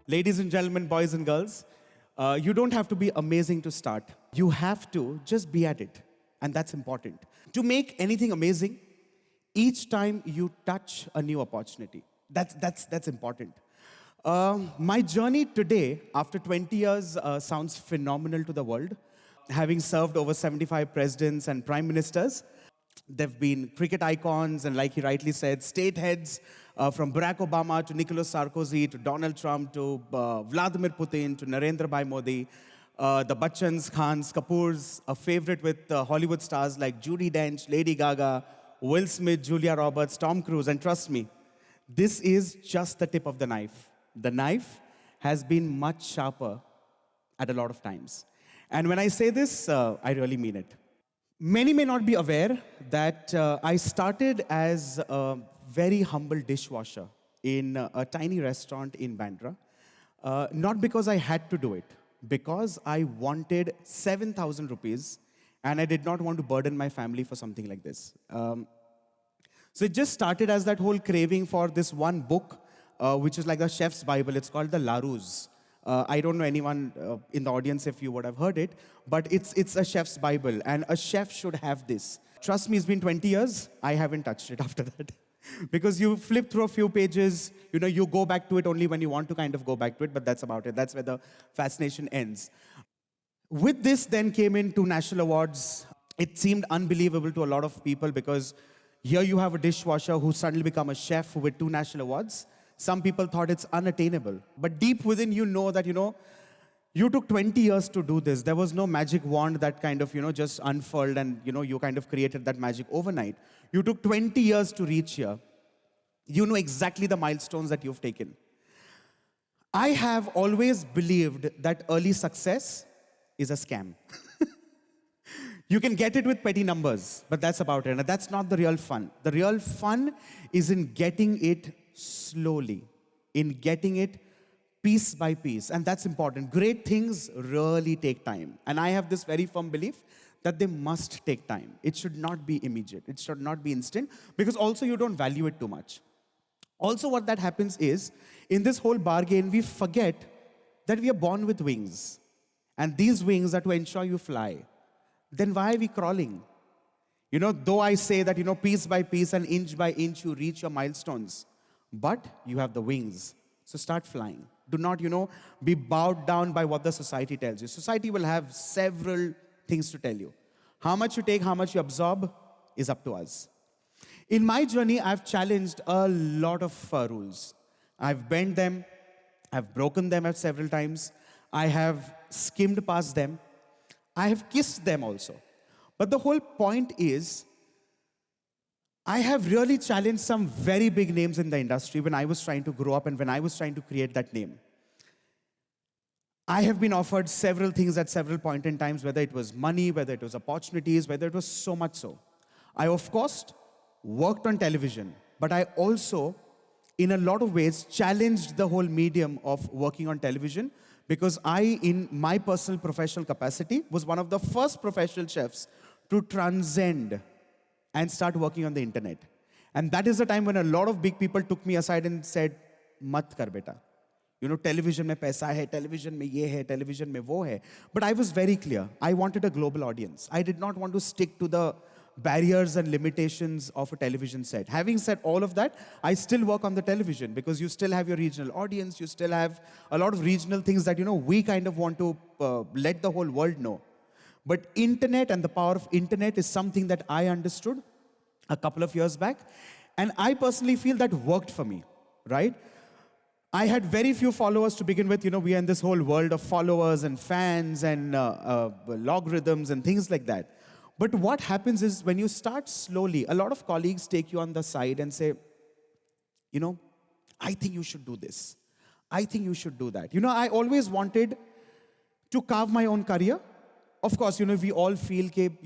Ladies and gentlemen, boys and girls, you don't have to be amazing to start. You have to just be at it. And that's important. To make anything amazing, each time you touch a new opportunity. That's important. My journey today, after 20 years, sounds phenomenal to the world. Having served over 75 presidents and prime ministers, they've been cricket icons and, like he rightly said, state heads from Barack Obama to Nicolas Sarkozy to Donald Trump to Vladimir Putin to Narendra Bhai Modi, the Bachchans, Khans, Kapoors, a favorite with Hollywood stars like Judi Dench, Lady Gaga, Will Smith, Julia Roberts, Tom Cruise, and trust me, this is just the tip of the knife. The knife has been much sharper at a lot of times. And when I say this, I really mean it. Many may not be aware that I started as a very humble dishwasher in a tiny restaurant in Bandra. Not because I had to do it, because I wanted 7,000 rupees and I did not want to burden my family for something like this. So it just started as that whole craving for this one book, which is like the chef's Bible. It's called the Larousse. I don't know anyone in the audience if you would have heard it, but it's a chef's Bible, and a chef should have this. Trust me, it's been 20 years. I haven't touched it after that. Because you flip through a few pages, you go back to it only when you want to kind of go back to it, but that's about it. That's where the fascination ends. With this then came in 2 national awards. It seemed unbelievable to a lot of people because here you have a dishwasher who suddenly become a chef with 2 national awards. Some people thought it's unattainable. But deep within you know that, you took 20 years to do this. There was no magic wand that kind of, just unfurled and, you kind of created that magic overnight. You took 20 years to reach here. You know exactly the milestones that you've taken. I have always believed that early success is a scam. You can get it with petty numbers, but that's about it. And that's not the real fun. The real fun is in getting it slowly, in getting it piece by piece. And that's important. Great things really take time. And I have this very firm belief that they must take time. It should not be immediate. It should not be instant, because also you don't value it too much. Also what that happens is, in this whole bargain, we forget that we are born with wings. And these wings are to ensure you fly. Then why are we crawling? Though I say that, piece by piece and inch by inch you reach your milestones, but you have the wings. So start flying. Do not, be bowed down by what the society tells you. Society will have several things to tell you. How much you take, how much you absorb is up to us. In my journey, I've challenged a lot of rules. I've bent them. I've broken them several times. I have skimmed past them. I have kissed them also. But the whole point is, I have really challenged some very big names in the industry when I was trying to grow up and when I was trying to create that name. I have been offered several things at several points in times, whether it was money, whether it was opportunities, whether it was so much so. I, of course, worked on television, but I also, in a lot of ways, challenged the whole medium of working on television, because I, in my personal professional capacity, was one of the first professional chefs to transcend and start working on the internet. And that is the time when a lot of big people took me aside and said, "Mat kar beta. Television mein paisa hai, television mein ye hai, television mein wo hai." But I was very clear. I wanted a global audience. I did not want to stick to the barriers and limitations of a television set. Having said all of that, I still work on the television because you still have your regional audience. You still have a lot of regional things that, we kind of want to let the whole world know. But internet and the power of internet is something that I understood a couple of years back. And I personally feel that worked for me, right? I had very few followers to begin with. We are in this whole world of followers and fans and logarithms and things like that. But what happens is when you start slowly, a lot of colleagues take you on the side and say, I think you should do this. I think you should do that. I always wanted to carve my own career. Of course, we all feel that,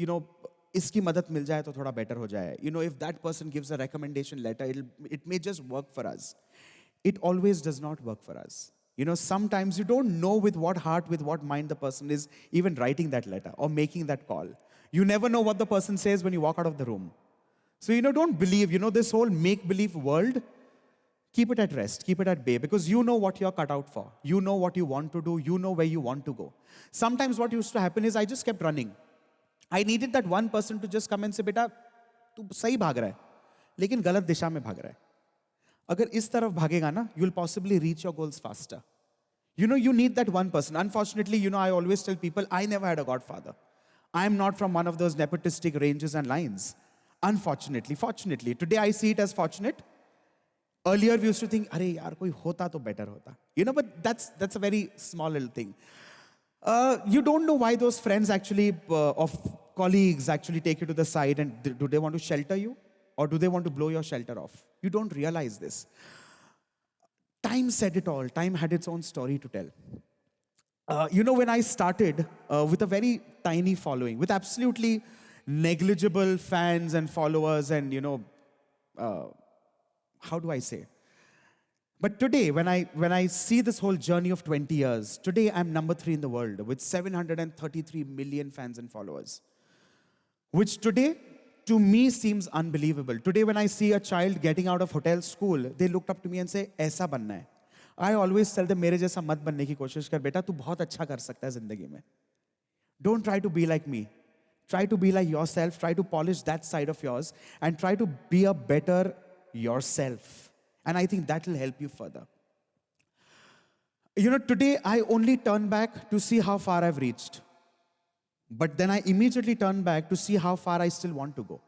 iski madad mil jaye to thoda better ho jaye. If that person gives a recommendation letter, it may just work for us. It always does not work for us. Sometimes you don't know with what heart, with what mind the person is even writing that letter or making that call. You never know what the person says when you walk out of the room. So, don't believe, this whole make-believe world keep it at rest, keep it at bay, because you know what you're cut out for. You know what you want to do, you know where you want to go. Sometimes what used to happen is I just kept running. I needed that one person to just come and say, beta, तू सही भाग रहा है, लेकिन गलत दिशा में भाग रहा है. अगर इस तरफ भागेगा ना, you'll possibly reach your goals faster. You know, you need that one person. Unfortunately, you know, I always tell people, I never had a godfather. I'm not from one of those nepotistic ranges and lines. Unfortunately, fortunately. Today I see it as fortunate. Earlier we used to think, अरे यार कोई होता तो better होता. You know, but that's a very small little thing. You don't know why those friends actually, of colleagues actually take you to the side and do they want to shelter you? Or do they want to blow your shelter off? You don't realize this. Time said it all. Time had its own story to tell. You know, when I started with a very tiny following, with absolutely negligible fans and followers and, you know, how do I say? But today, when I see this whole journey of 20 years, today I'm number 3 in the world with 733 million fans and followers. Which today, to me, seems unbelievable. Today, when I see a child getting out of hotel school, they looked up to me and say, "ऐसा बनना है." I always tell them, मेरे जैसा मत बनने की कोशिश कर बेटा, तू बहुत अच्छा कर सकता है जिंदगी में. Don't try to be like me. Try to be like yourself. Try to polish that side of yours and try to be a better yourself. And I think that will help you further. You know, today I only turn back to see how far I've reached. But then I immediately turn back to see how far I still want to go.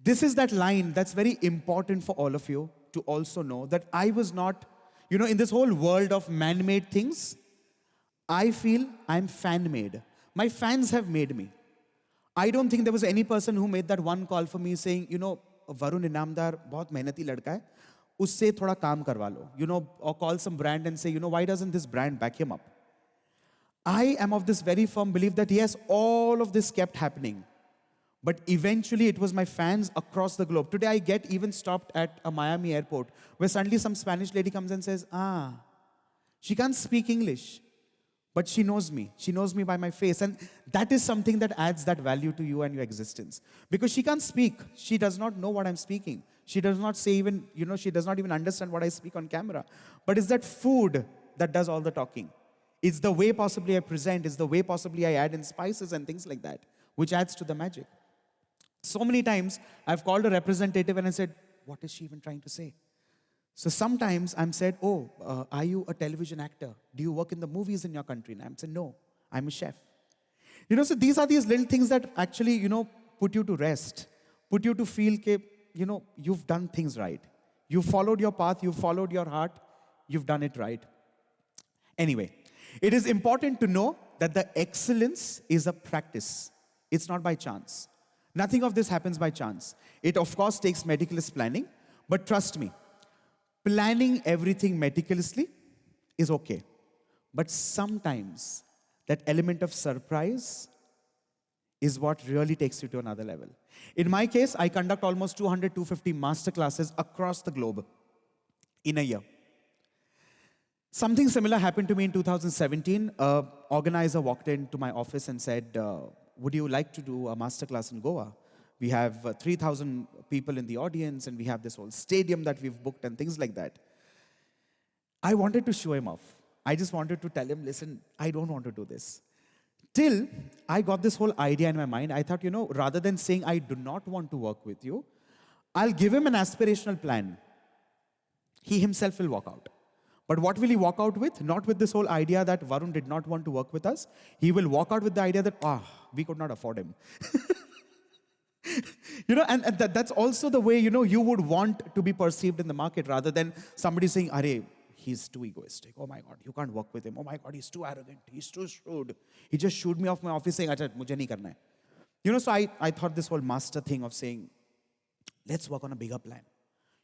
This is that line that's very important for all of you to also know that I was not, you know, in this whole world of man-made things, I feel I'm fan-made. My fans have made me. I don't think there was any person who made that one call for me saying, you know, Varun Inamdar, बहुत मेहनती लड़का है, उससे थोड़ा काम करवा लो. You know, or call some brand and say, you know, why doesn't this brand back him up? I am of this very firm belief that yes, all of this kept happening. But eventually it was my fans across the globe. Today I get even stopped at a Miami airport where suddenly some Spanish lady comes and says, she can't speak English, but she knows me. She knows me by my face. And that is something that adds that value to you and your existence. Because she can't speak. She does not know what I'm speaking. She does not say even, you know, she does not even understand what I speak on camera. But it's that food that does all the talking. It's the way possibly I present. It's the way possibly I add in spices and things like that, which adds to the magic. So many times I've called a representative and I said, what is she even trying to say? So sometimes I'm said, are you a television actor? Do you work in the movies in your country? And I'm saying, no, I'm a chef. You know, so these are these little things that actually, you know, put you to rest, put you to feel, you know, you've done things right. You've followed your path, you've followed your heart, you've done it right. Anyway, it is important to know that the excellence is a practice. It's not by chance. Nothing of this happens by chance. It, of course, takes meticulous planning, but trust me, planning everything meticulously is okay. But sometimes that element of surprise is what really takes you to another level. In my case, I conduct almost 200, 250 masterclasses across the globe in a year. Something similar happened to me in 2017. An organizer walked into my office and said, would you like to do a masterclass in Goa? We have 3,000 people in the audience and we have this whole stadium that we've booked and things like that. I wanted to show him off. I just wanted to tell him, listen, I don't want to do this. Till I got this whole idea in my mind, I thought, you know, rather than saying I do not want to work with you, I'll give him an aspirational plan. He himself will walk out. But what will he walk out with? Not with this whole idea that Varun did not want to work with us. He will walk out with the idea that, we could not afford him. You know, and that's also the way, you know, you would want to be perceived in the market rather than somebody saying, Arey, he's too egoistic. Oh my God, you can't work with him. Oh my God, he's too arrogant. He's too shrewd. He just shooed me off my office saying, Acha, mujhe nahi karna hai. You know, so I thought this whole master thing of saying, let's work on a bigger plan.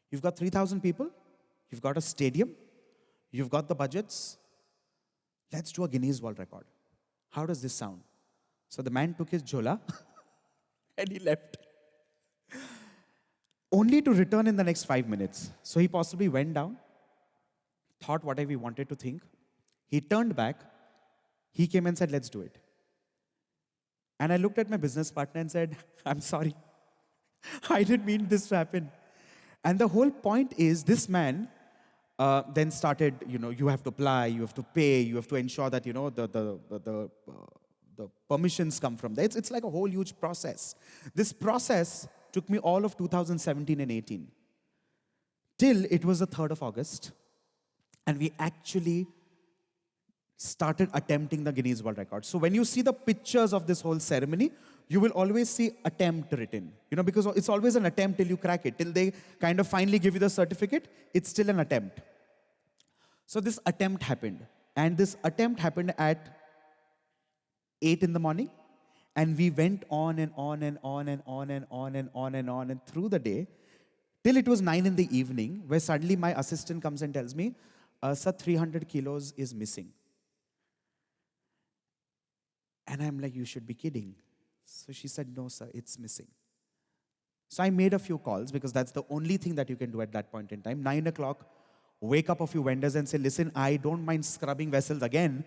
You've got 3,000 people. You've got a stadium. You've got the budgets. Let's do a Guinness World Record. How does this sound? So the man took his jhola and he left. Only to return in the next 5 minutes. So he possibly went down, thought whatever he wanted to think. He turned back. He came and said, let's do it. And I looked at my business partner and said, I'm sorry. I didn't mean this to happen. And the whole point is, this man Then started, you have to apply, you have to pay, you have to ensure that, the permissions come from there. It's like a whole huge process. This process took me all of 2017 and 18. Till it was the 3rd of August. And we actually started attempting the Guinness World Record. So when you see the pictures of this whole ceremony, you will always see attempt written. Because it's always an attempt till you crack it. Till they kind of finally give you the certificate, it's still an attempt. So this attempt happened. And this attempt happened at 8 in the morning. And we went on and on and on and on and on and on and on and through the day, till it was 9 in the evening, where suddenly my assistant comes and tells me, sir, 300 kilos is missing. And I'm like, you should be kidding. So she said, no, sir, it's missing. So I made a few calls because that's the only thing that you can do at that point in time. 9 o'clock, wake up a few vendors and say, listen, I don't mind scrubbing vessels again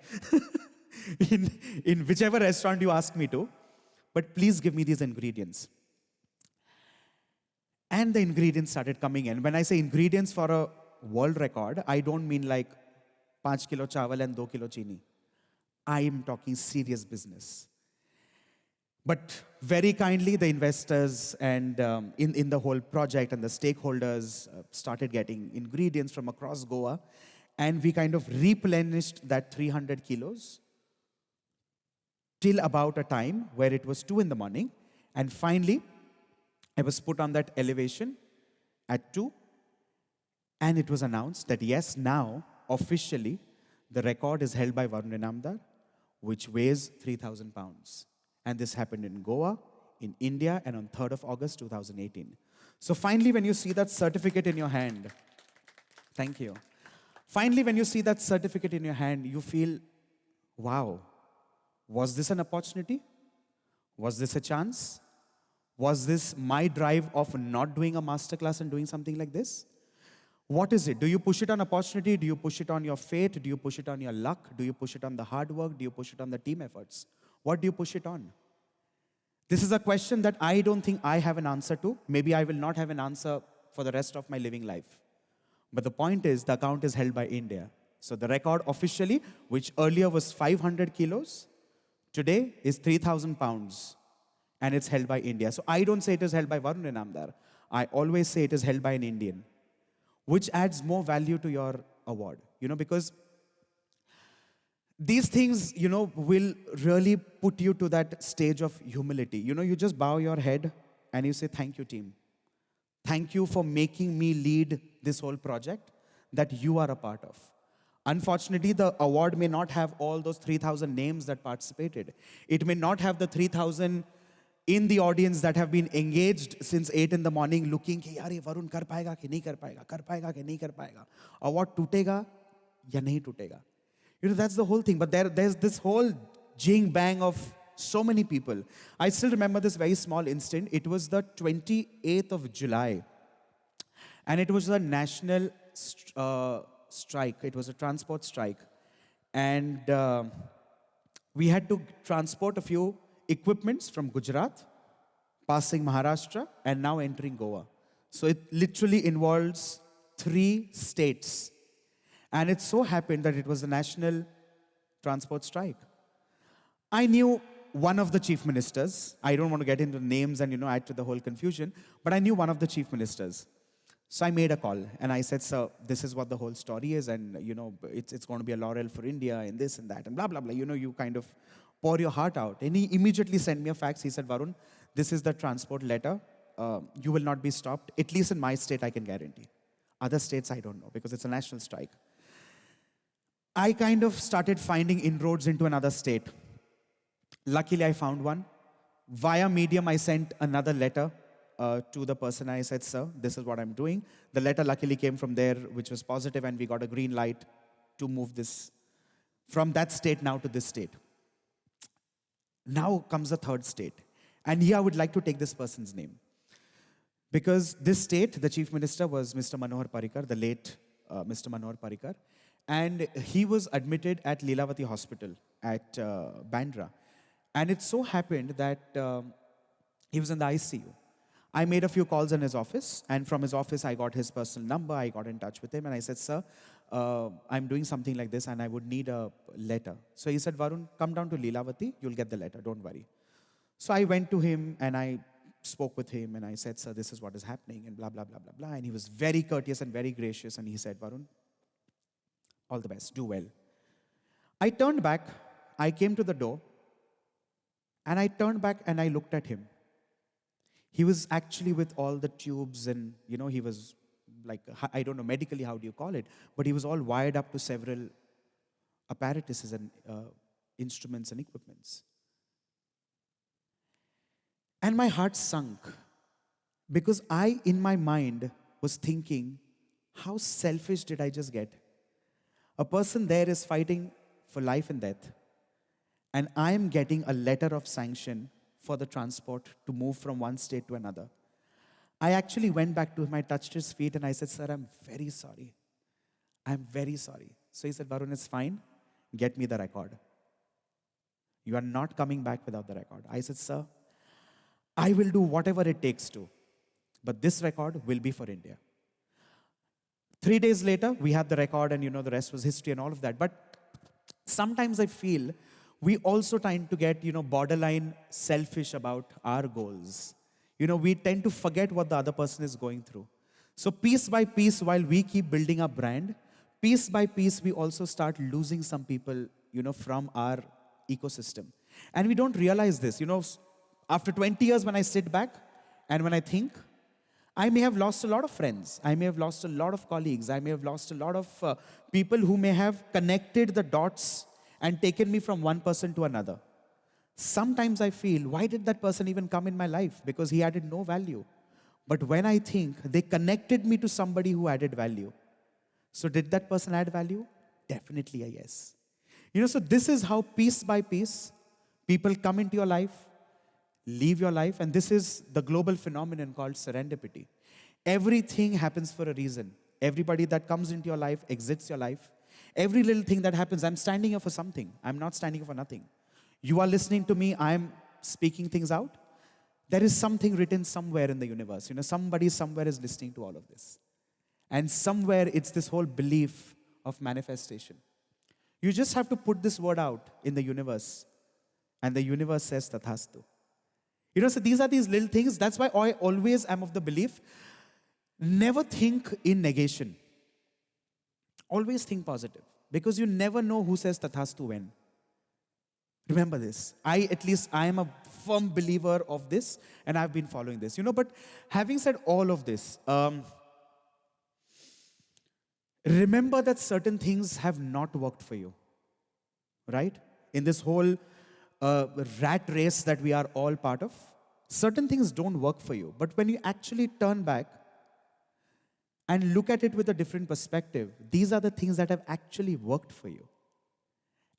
in whichever restaurant you ask me to, but please give me these ingredients. And the ingredients started coming in. When I say ingredients for a world record, I don't mean like 5 kilo chawal and 2 kilo chini. I am talking serious business. But very kindly, the investors and in the whole project and the stakeholders started getting ingredients from across Goa. And we kind of replenished that 300 kilos till about a time where it was 2 in the morning. And finally, I was put on that elevation at 2. And it was announced that yes, now, officially, the record is held by Varun Inamdar, which weighs 3,000 pounds. And this happened in Goa, in India, and on 3rd of August, 2018. So finally, when you see that certificate in your hand, thank you. Finally, when you see that certificate in your hand, you feel, wow, was this an opportunity? Was this a chance? Was this my drive of not doing a masterclass and doing something like this? What is it? Do you push it on opportunity? Do you push it on your fate? Do you push it on your luck? Do you push it on the hard work? Do you push it on the team efforts? What do you push it on? This is a question that I don't think I have an answer to. Maybe I will not have an answer for the rest of my living life. But the point is, the account is held by India. So the record officially, which earlier was 500 kilos, today is 3,000 pounds. And it's held by India. So I don't say it is held by Varun Inamdar. I always say it is held by an Indian, which adds more value to your award. Because these things, will really put you to that stage of humility. You just bow your head and you say, thank you, team. Thank you for making me lead this whole project that you are a part of. Unfortunately, the award may not have all those 3,000 names that participated. It may not have the 3,000 in the audience that have been engaged since 8 in the morning looking कि यार ये वरुण कर पाएगा कि नहीं कर पाएगा, कर पाएगा कि नहीं कर पाएगा, award टूटेगा या नहीं टूटेगा. That's the whole thing. But there's this whole jing bang of so many people. I still remember this very small instant. It was the 28th of July. And it was a national strike. It was a transport strike. And we had to transport a few equipments from Gujarat, passing Maharashtra, and now entering Goa. So it literally involves 3 states. And it so happened that it was a national transport strike. I knew one of the chief ministers. I don't want to get into names and add to the whole confusion, but I knew one of the chief ministers. So I made a call and I said, sir, this is what the whole story is, and it's going to be a laurel for India and this and that and blah, blah, blah. You kind of pour your heart out. And he immediately sent me a fax. He said, Varun, this is the transport letter. You will not be stopped. At least in my state, I can guarantee. Other states, I don't know, because it's a national strike. I kind of started finding inroads into another state. Luckily, I found one. Via Medium, I sent another letter to the person. I said, sir, this is what I'm doing. The letter luckily came from there, which was positive, and we got a green light to move this from that state now to this state. Now comes the 3rd state. And here I would like to take this person's name. Because this state, the chief minister was Mr. Manohar Parrikar, the late Mr. Manohar Parrikar. And he was admitted at Lilavati Hospital at Bandra. And it so happened that he was in the ICU. I made a few calls in his office, and from his office, I got his personal number. I got in touch with him, and I said, sir, I'm doing something like this, and I would need a letter. So he said, Varun, come down to Leelavati. You'll get the letter. Don't worry. So I went to him, and I spoke with him, and I said, sir, this is what is happening, and blah, blah, blah, blah, blah. And he was very courteous and very gracious, and he said, Varun, all the best. Do well. I turned back. I came to the door, and I turned back, and I looked at him. He was actually with all the tubes and, he was like, I don't know medically how do you call it, but he was all wired up to several apparatuses and instruments and equipments. And my heart sunk because I, in my mind, was thinking, how selfish did I just get? A person there is fighting for life and death, and I am getting a letter of sanction for the transport to move from one state to another. I actually went back to him, I touched his feet, and I said, sir, I'm very sorry. I'm very sorry. So he said, Varun, it's fine. Get me the record. You are not coming back without the record. I said, sir, I will do whatever it takes to, but this record will be for India. 3 days later, we had the record, and the rest was history and all of that. But sometimes I feel we also tend to get, borderline selfish about our goals. We tend to forget what the other person is going through. So piece by piece, while we keep building our brand, piece by piece, we also start losing some people, from our ecosystem. And we don't realize this. After 20 years, when I sit back and when I think, I may have lost a lot of friends. I may have lost a lot of colleagues. I may have lost a lot of people who may have connected the dots and taken me from one person to another. Sometimes I feel, why did that person even come in my life? Because he added no value. But when I think, they connected me to somebody who added value. So did that person add value? Definitely a yes. So this is how piece by piece, people come into your life, leave your life, and this is the global phenomenon called serendipity. Everything happens for a reason. Everybody that comes into your life exits your life. Every little thing that happens, I'm standing here for something. I'm not standing here for nothing. You are listening to me, I'm speaking things out. There is something written somewhere in the universe. Somebody somewhere is listening to all of this. And somewhere it's this whole belief of manifestation. You just have to put this word out in the universe, and the universe says tathastu. So these are these little things. That's why I always am of the belief, never think in negation. Always think positive, because you never know who says tathastu when. Remember this. I am a firm believer of this, and I've been following this. But having said all of this, remember that certain things have not worked for you, right? In this whole rat race that we are all part of, certain things don't work for you. But when you actually turn back and look at it with a different perspective, these are the things that have actually worked for you.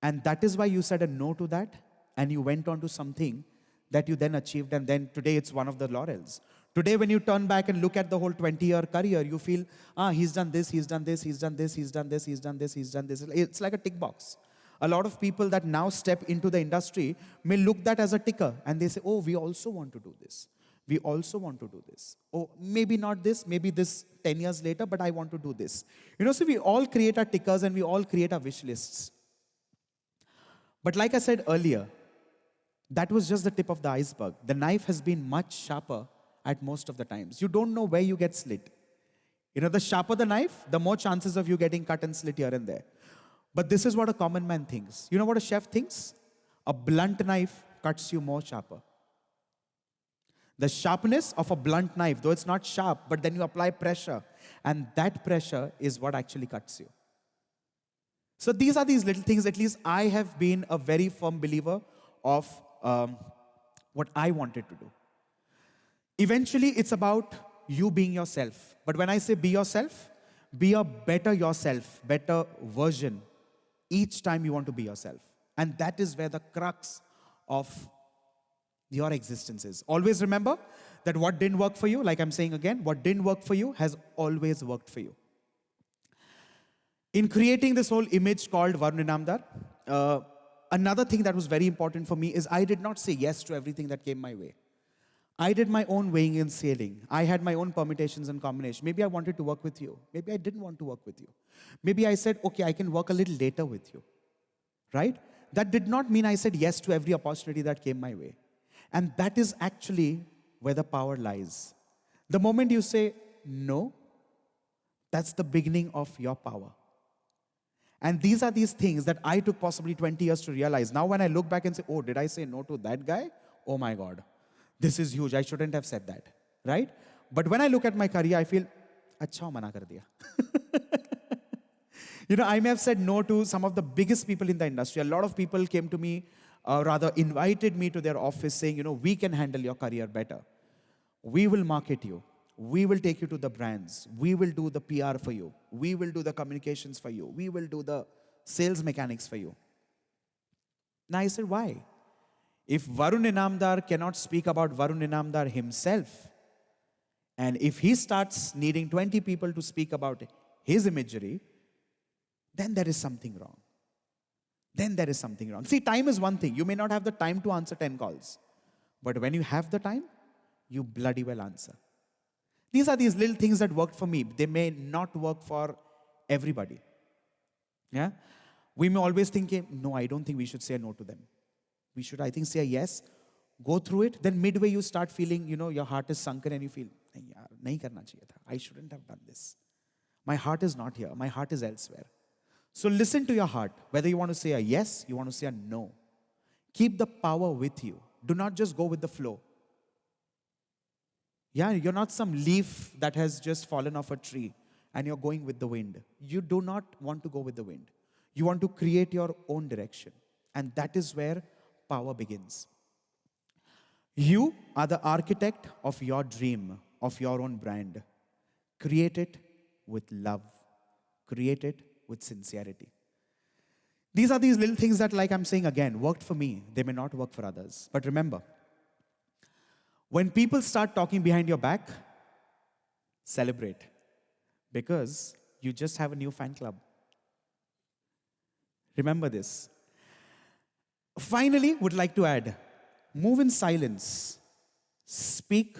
And that is why you said a no to that, and you went on to something that you then achieved, and then today it's one of the laurels. Today, when you turn back and look at the whole 20-year career, you feel, he's done this, he's done this, he's done this, he's done this, he's done this, he's done this. It's like a tick box. A lot of people that now step into the industry may look that as a ticker, and they say, oh, we also want to do this. We also want to do this. Oh, maybe not this, maybe this 10 years later, but I want to do this. So we all create our tickers and we all create our wish lists. But like I said earlier, that was just the tip of the iceberg. The knife has been much sharper at most of the times. You don't know where you get slit. The sharper the knife, the more chances of you getting cut and slit here and there. But this is what a common man thinks. You know what a chef thinks? A blunt knife cuts you more sharper. The sharpness of a blunt knife, though it's not sharp, but then you apply pressure, and that pressure is what actually cuts you. So these are these little things. At least I have been a very firm believer of what I wanted to do. Eventually, it's about you being yourself. But when I say be yourself, be a better yourself, better version each time you want to be yourself. And that is where the crux of your existence is. Always remember that what didn't work for you, like I'm saying again, what didn't work for you has always worked for you. In creating this whole image called Varun Inamdar, another thing that was very important for me is I did not say yes to everything that came my way. I did my own weighing and scaling. I had my own permutations and combinations. Maybe I wanted to work with you. Maybe I didn't want to work with you. Maybe I said, okay, I can work a little later with you, right? That did not mean I said yes to every opportunity that came my way. And that is actually where the power lies. The moment you say no, that's the beginning of your power. And these are these things that I took possibly 20 years to realize. Now when I look back and say, oh, did I say no to that guy? Oh my God, this is huge. I shouldn't have said that, right? But when I look at my career, I feel, acha mana kar diya. You know, I may have said no to some of the biggest people in the industry. A lot of people came to me, rather invited me to their office saying, you know, we can handle your career better. We will market you. We will take you to the brands. We will do the PR for you. We will do the communications for you. We will do the sales mechanics for you. Now I said, why? If Varun Inamdar cannot speak about Varun Inamdar himself, and if he starts needing 20 people to speak about his imagery, then there is something wrong. Then there is something wrong. See, time is one thing. You may not have the time to answer 10 calls. But when you have the time, you bloody well answer. These are these little things that worked for me. They may not work for everybody. Yeah? We may always think, no, I don't think we should say no to them. We should, I think, say a yes, go through it. Then midway you start feeling, you know, your heart is sunken and you feel, nahi karna chahiye tha. I shouldn't have done this. My heart is not here. My heart is elsewhere. So listen to your heart. Whether you want to say a yes, you want to say a no. Keep the power with you. Do not just go with the flow. Yeah, you're not some leaf that has just fallen off a tree and you're going with the wind. You do not want to go with the wind. You want to create your own direction. And that is where power begins. You are the architect of your dream, of your own brand. Create it with love. Create it with sincerity. These are these little things that, like I'm saying again, worked for me. They may not work for others. But remember, when people start talking behind your back, celebrate. Because you just have a new fan club. Remember this. Finally, would like to add, move in silence. Speak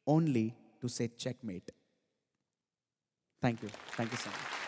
only to say checkmate. Thank you. Thank you so much.